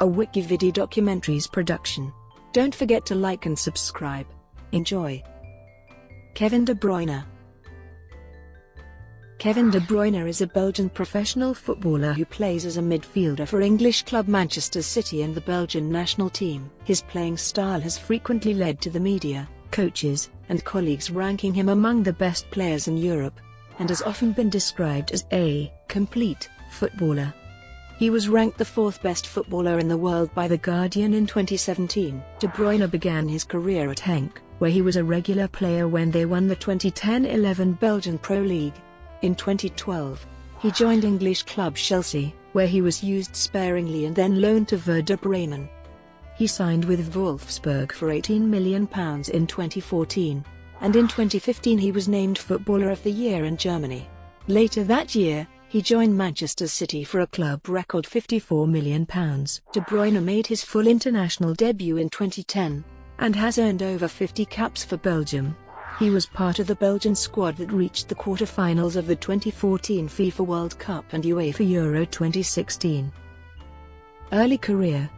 a WikiVidi documentaries production. Don't forget to like and subscribe. Enjoy. Kevin De Bruyne. Kevin De Bruyne is a Belgian professional footballer who plays as a midfielder for English club Manchester City and the Belgian national team. His playing style has frequently led to the media, coaches, and colleagues ranking him among the best players in Europe, and has often been described as a complete footballer. He was ranked the fourth best footballer in the world by The Guardian in 2017. De Bruyne began his career at Genk, where he was a regular player when they won the 2010-11 Belgian Pro League. In 2012, he joined English club Chelsea, where he was used sparingly and then loaned to Werder Bremen. He signed with Wolfsburg for £18 million in 2014, and in 2015 he was named Footballer of the Year in Germany. Later that year, he joined Manchester City for a club record £54 million. De Bruyne made his full international debut in 2010, and has earned over 50 caps for Belgium. He was part of the Belgian squad that reached the quarter-finals of the 2014 FIFA World Cup and UEFA Euro 2016. Early career.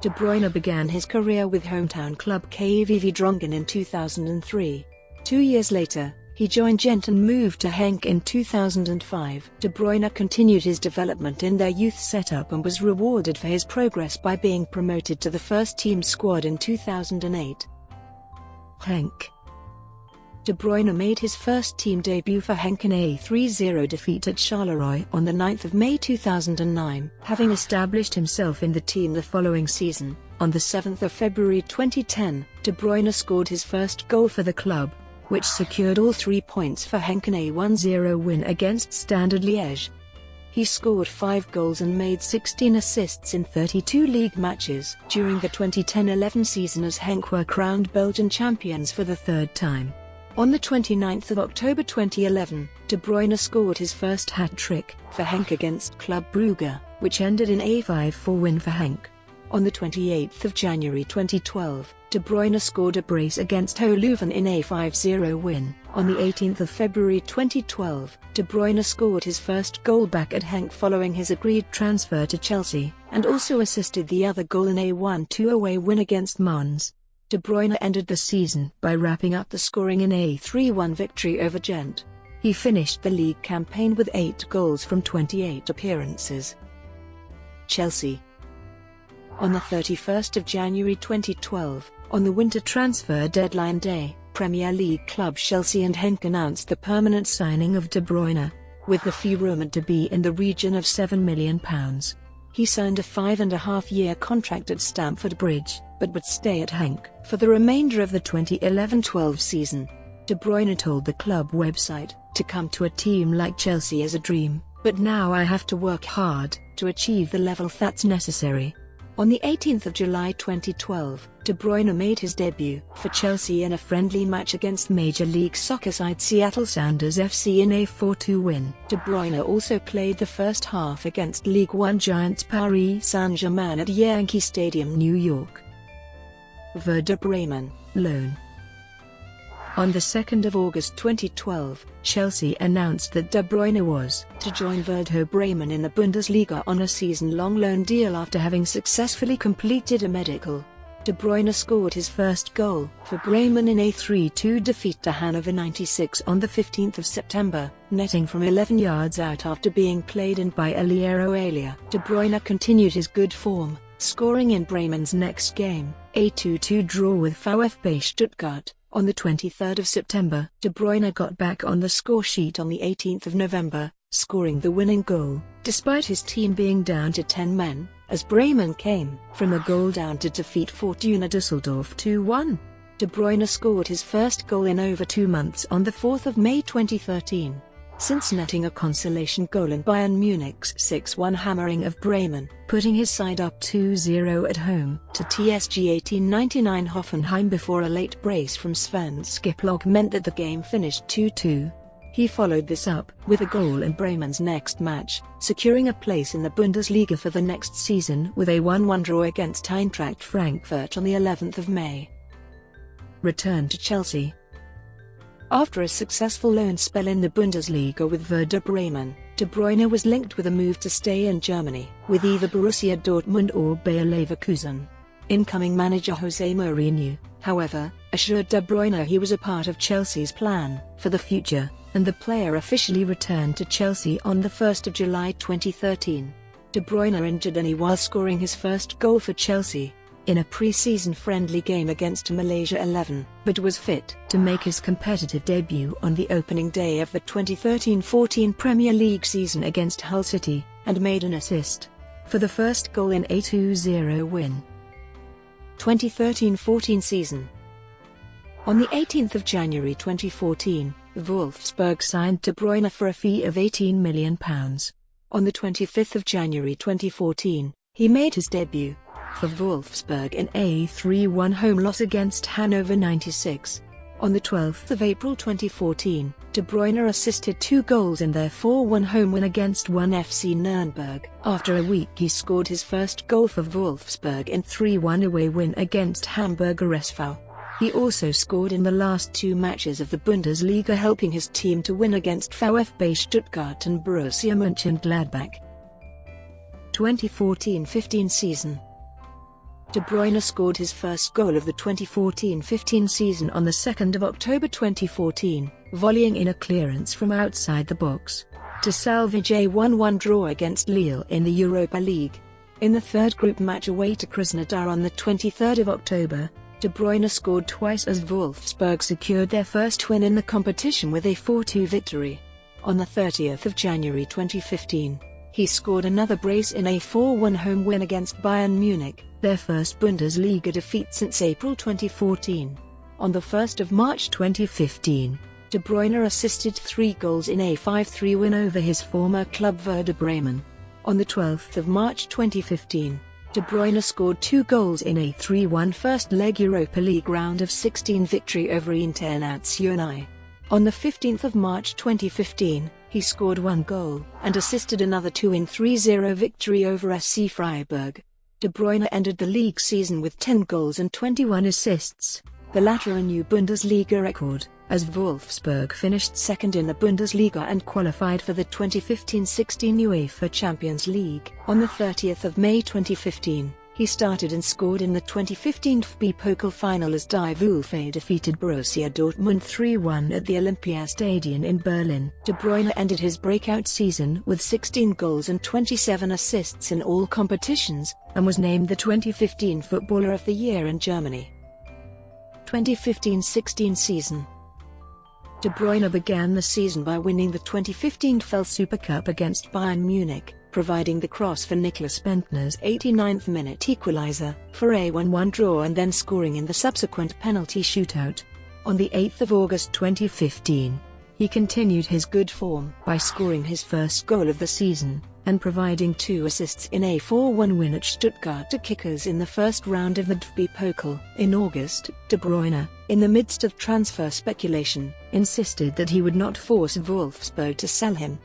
De Bruyne began his career with hometown club KVV Drongen in 2003. 2 years later, he joined Genk and moved to Genk in 2005. De Bruyne continued his development in their youth setup and was rewarded for his progress by being promoted to the first-team squad in 2008. Genk. De Bruyne made his first-team debut for Genk in a 3-0 defeat at Charleroi on 9 May 2009. Having established himself in the team the following season, on 7 February 2010, De Bruyne scored his first goal for the club, which secured all 3 points for Genk in a 1-0 win against Standard Liège. He scored 5 goals and made 16 assists in 32 league matches during the 2010-11 season as Genk were crowned Belgian champions for the third time. On 29 October 2011, De Bruyne scored his first hat-trick for Genk against Club Brugge, which ended in a 5-4 win for Genk. On 28 January 2012, De Bruyne scored a brace against Ho Leuven in a 5-0 win. On 18 February 2012, De Bruyne scored his first goal back at Genk following his agreed transfer to Chelsea, and also assisted the other goal in a 1-2 away win against Mons. De Bruyne ended the season by wrapping up the scoring in a 3-1 victory over Gent. He finished the league campaign with 8 goals from 28 appearances. Chelsea. On 31 January 2012, on the winter transfer deadline day, Premier League club Chelsea and Genk announced the permanent signing of De Bruyne, with the fee rumoured to be in the region of £7 million. He signed a 5.5-year contract at Stamford Bridge, but would stay at Genk for the remainder of the 2011-12 season. De Bruyne told the club website, "To come to a team like Chelsea is a dream, but now I have to work hard to achieve the level that's necessary." On 18 July 2012, De Bruyne made his debut for Chelsea in a friendly match against Major League Soccer side Seattle Sounders FC in a 4-2 win. De Bruyne also played the first half against League One giants Paris Saint-Germain at Yankee Stadium, New York. Werder Bremen, loan. On 2 August 2012, Chelsea announced that De Bruyne was to join Werder Bremen in the Bundesliga on a season-long loan deal after having successfully completed a medical. De Bruyne scored his first goal for Bremen in a 3-2 defeat to Hannover 96 on 15 September, netting from 11 yards out after being played in by Aliero Alia. De Bruyne continued his good form, scoring in Bremen's next game, a 2-2 draw with VfB Stuttgart. On 23 September, De Bruyne got back on the score sheet on 18 November, scoring the winning goal, despite his team being down to 10 men, as Bremen came from a goal down to defeat Fortuna Düsseldorf 2-1. De Bruyne scored his first goal in over 2 months on 4 May 2013. Since netting a consolation goal in Bayern Munich's 6-1 hammering of Bremen, putting his side up 2-0 at home to TSG 1899 Hoffenheim before a late brace from Sven Skiplock meant that the game finished 2-2. He followed this up with a goal in Bremen's next match, securing a place in the Bundesliga for the next season with a 1-1 draw against Eintracht Frankfurt on 11 May. Return to Chelsea. After a successful loan spell in the Bundesliga with Werder Bremen, De Bruyne was linked with a move to stay in Germany with either Borussia Dortmund or Bayer Leverkusen. Incoming manager Jose Mourinho, however, assured De Bruyne he was a part of Chelsea's plan for the future, and the player officially returned to Chelsea on the 1st of July 2013. De Bruyne injured knee while scoring his first goal for Chelsea in a pre-season friendly game against Malaysia 11, but was fit to make his competitive debut on the opening day of the 2013-14 Premier League season against Hull City, and made an assist for the first goal in a 2-0 win. 2013-14 season. On the 18th of January 2014, Wolfsburg signed De Bruyne for a fee of £18 million. On the 25th of January 2014, he made his debut for Wolfsburg in a 3-1 home loss against Hannover 96. On the 12th of April 2014, De Bruyne assisted 2 goals in their 4-1 home win against 1 FC Nürnberg. After a week he scored his first goal for Wolfsburg in 3-1 away win against Hamburger SV. He also scored in the last 2 matches of the Bundesliga, helping his team to win against VfB Stuttgart and Borussia Mönchengladbach. 2014-15 season. De Bruyne scored his first goal of the 2014-15 season on the 2nd of October 2014, volleying in a clearance from outside the box to salvage a 1-1 draw against Lille in the Europa League. In the third group match away to Krasnodar on the 23rd of October, De Bruyne scored twice as Wolfsburg secured their first win in the competition with a 4-2 victory. On the 30th of January 2015, he scored another brace in a 4-1 home win against Bayern Munich, their first Bundesliga defeat since April 2014. On the 1st of March 2015, De Bruyne assisted 3 goals in a 5-3 win over his former club Werder Bremen. On the 12th of March 2015, De Bruyne scored 2 goals in a 3-1 first-leg Europa League round of 16 victory over Internazionale. On the 15th of March 2015, he scored 1 goal and assisted another 2 in 3-0 victory over SC Freiburg. De Bruyne ended the league season with 10 goals and 21 assists, the latter a new Bundesliga record, as Wolfsburg finished second in the Bundesliga and qualified for the 2015-16 UEFA Champions League. On the 30th of May 2015, he started and scored in the 2015 DFB Pokal final as Die Wölfe defeated Borussia Dortmund 3-1 at the Olympiastadion in Berlin. De Bruyne ended his breakout season with 16 goals and 27 assists in all competitions, and was named the 2015 Footballer of the Year in Germany. 2015-16 season. De Bruyne began the season by winning the 2015 FL Super Cup against Bayern Munich, providing the cross for Nicklas Bendtner's 89th minute equaliser for a 1-1 draw and then scoring in the subsequent penalty shootout. On the 8th of August 2015, he continued his good form by scoring his first goal of the season, and providing 2 assists in a 4-1 win at Stuttgart to Kickers in the first round of the DFB Pokal. In August, De Bruyne, in the midst of transfer speculation, insisted that he would not force Wolfsburg to sell him,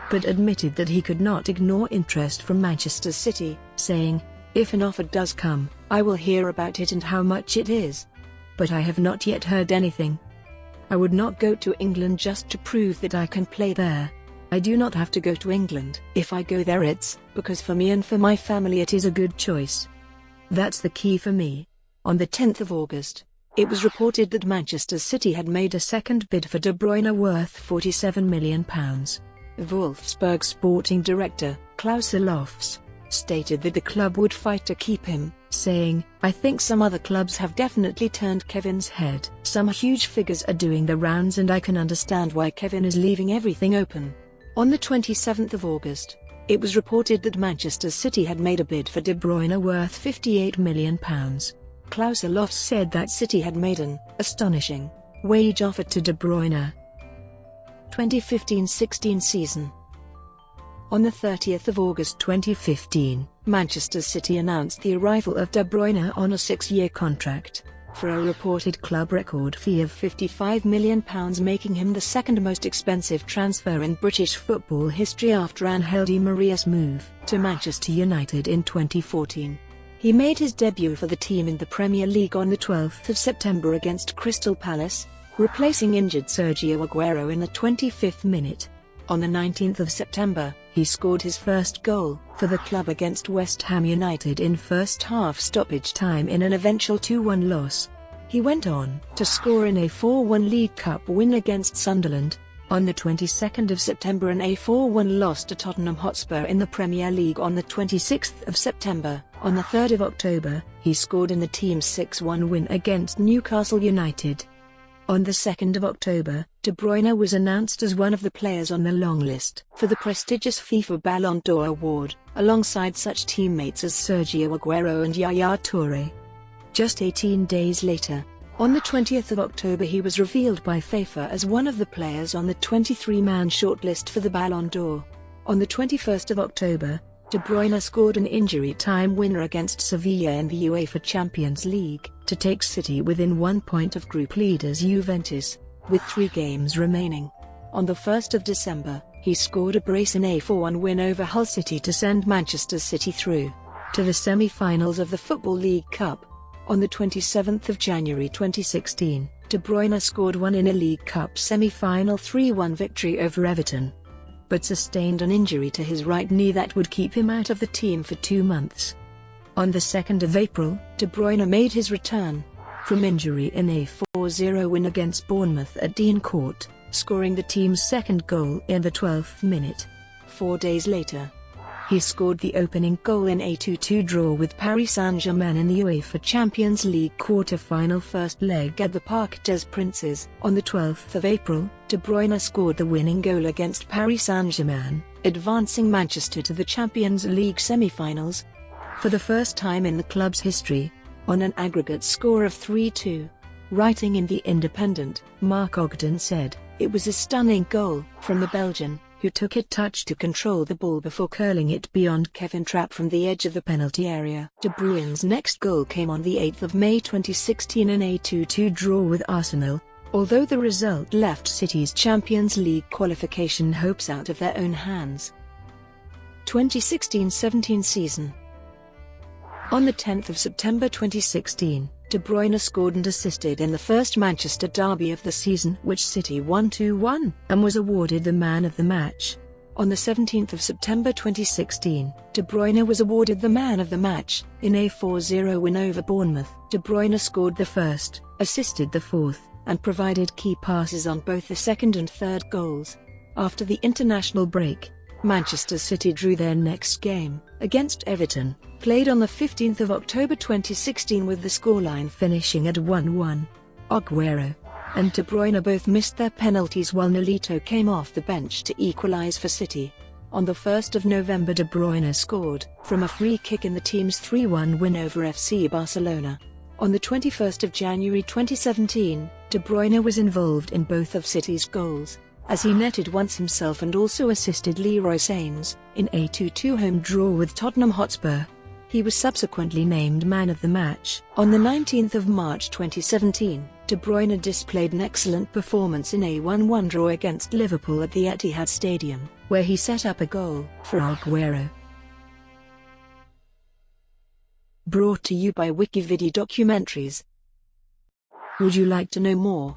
but admitted that he could not ignore interest from Manchester City, saying, "If an offer does come, I will hear about it and how much it is. But I have not yet heard anything. I would not go to England just to prove that I can play there. I do not have to go to England. If I go there it's because for me and for my family it is a good choice. That's the key for me." On the 10th of August, it was reported that Manchester City had made a second bid for De Bruyne worth £47 million. Wolfsburg sporting director, Klaus Lofs, stated that the club would fight to keep him, saying, "I think some other clubs have definitely turned Kevin's head. Some huge figures are doing the rounds and I can understand why Kevin is leaving everything open." On the 27th of August, it was reported that Manchester City had made a bid for De Bruyne worth £58 million. Klaus Lofs said that City had made an astonishing wage offer to De Bruyne. 2015-16 season. On the 30th of August 2015, Manchester City announced the arrival of De Bruyne on a 6-year contract, for a reported club record fee of £55 million, making him the second most expensive transfer in British football history after Angel Di Maria's move to Manchester United in 2014. He made his debut for the team in the Premier League on the 12th of September against Crystal Palace, replacing injured Sergio Aguero in the 25th minute. On the 19th of September, he scored his first goal for the club against West Ham United in first-half stoppage time in an eventual 2-1 loss. He went on to score in a 4-1 League Cup win against Sunderland. On the 22nd of September, an A4-1 loss to Tottenham Hotspur in the Premier League. On the 26th of September, on the 3rd of October, he scored in the team's 6-1 win against Newcastle United. On the 2nd of October, De Bruyne was announced as one of the players on the long list for the prestigious FIFA Ballon d'Or award, alongside such teammates as Sergio Aguero and Yaya Touré. Just 18 days later, on the 20th of October, he was revealed by FIFA as one of the players on the 23-man shortlist for the Ballon d'Or. On the 21st of October, De Bruyne scored an injury-time winner against Sevilla in the UEFA Champions League to take City within 1 point of group leaders Juventus, with 3 games remaining. On the 1st of December, he scored a brace in a 4-1 win over Hull City to send Manchester City through to the semi-finals of the Football League Cup. On the 27th of January 2016, De Bruyne scored one in a League Cup semi-final 3-1 victory over Everton, but sustained an injury to his right knee that would keep him out of the team for 2 months. On the 2nd of April, De Bruyne made his return from injury in a 4-0 win against Bournemouth at Dean Court, scoring the team's second goal in the 12th minute. 4 days later, he scored the opening goal in a 2-2 draw with Paris Saint-Germain in the UEFA Champions League quarter-final first leg at the Parc des Princes. On the 12th of April, De Bruyne scored the winning goal against Paris Saint-Germain, advancing Manchester to the Champions League semi-finals for the first time in the club's history, on an aggregate score of 3-2. Writing in The Independent, Mark Ogden said, "It was a stunning goal from the Belgian, who took a touch to control the ball before curling it beyond Kevin Trapp from the edge of the penalty area." De Bruyne's next goal came on the 8th of May 2016 in a 2-2 draw with Arsenal, although the result left City's Champions League qualification hopes out of their own hands. 2016-17 season. On the 10th of September 2016, De Bruyne scored and assisted in the first Manchester derby of the season, which City won 2-1, and was awarded the man of the match. On the 17th of September 2016, De Bruyne was awarded the man of the match in a 4-0 win over Bournemouth. De Bruyne scored the first, assisted the fourth, and provided key passes on both the second and third goals. After the international break, Manchester City drew their next game, against Everton, played on the 15th of October 2016 with the scoreline finishing at 1-1. Aguero and De Bruyne both missed their penalties while Nolito came off the bench to equalise for City. On the 1st of November, De Bruyne scored from a free kick in the team's 3-1 win over FC Barcelona. On the 21st of January 2017, De Bruyne was involved in both of City's goals, as he netted once himself and also assisted Leroy Sanes in a 2-2 home draw with Tottenham Hotspur. He was subsequently named man of the match. On the 19th of March 2017, De Bruyne displayed an excellent performance in a 1-1 draw against Liverpool at the Etihad Stadium, where he set up a goal for Aguero. Brought to you by WikiVidi Documentaries. Would you like to know more?